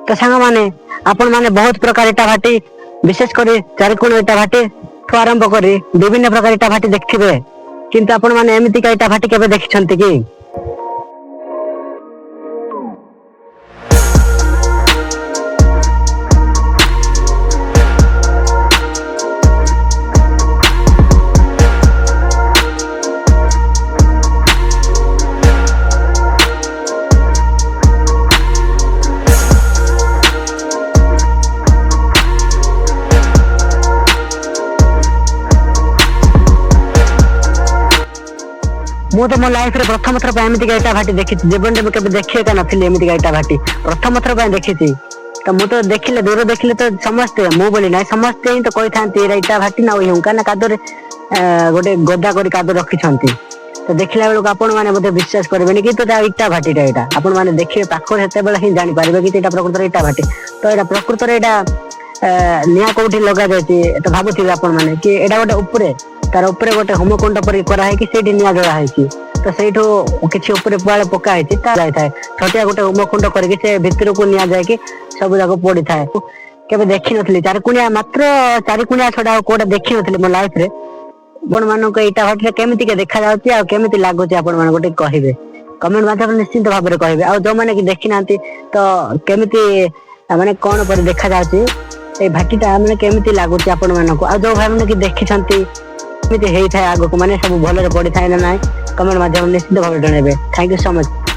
तो सांग माने आपण माने बहुत प्रकार इटा भाटी विशेषकर चारिकोण इटा भाटी ठू आरंभ करी विभिन्न प्रकार इटा भाटी देखिबे किंतु आपण माने एमिति का इटा भाटी केबे देखिछंती कि मु तो मो लाइफ रे प्रथम थर एमती इटा भाटी देखी जीवन में कभी देखी नथी एमती इटा भाटी प्रथम थर देखी तो मु तो देखिले दूर देखिले तो समस्ते मु बोली ना समस्ते ही तो कही था इटा भाटी ना हुंका ना कादर गोटे गदा कर कादर रखी तो देखला बेलू आपण मैंने बोधे विश्वास करेंगे कि तो इटा भाटीटा यहाँ आपण मैंने देखिए पाखर हेत ही जापर कि प्रकृत इटा भाटी तो यहाँ प्रकृत निआ कौटी लगा जाए तो भावुवे आपण मैंने कि यहाँ गोटे उपरे तार उपरे गोटे होमकुंड पर कराई कि निआ जला है तो सहीठू किसी पुआल पकाई जाए छटिया गोटे होमकुंड करके भितर को निआ जाए सब जाक पड़ी था केवे देखी नी चारिकुणिया मात्र चारिकुणिया छड़ा कोटा देखी नी मो लाइफ रे आपण मान इटा भाटी केमिति देखा जाउची केमिति लागुची आपण मान गोटे कहिबे कमेंट माध्यम निश्चित भाव में कहिबे आ जो माने कि देखी नांती तो केमिति माने कोन पर देखा जाउची ए भाटीटा माने केमिति लागुची आपण मान को आ जो भाई माने कि देखी छंती केमिति हेई थाए आगो को माने सब भलो रे पड़ी थाए ना नाही कमेंट माध्यम निश्चित भाव में जणेबे थैंक यू सो मच।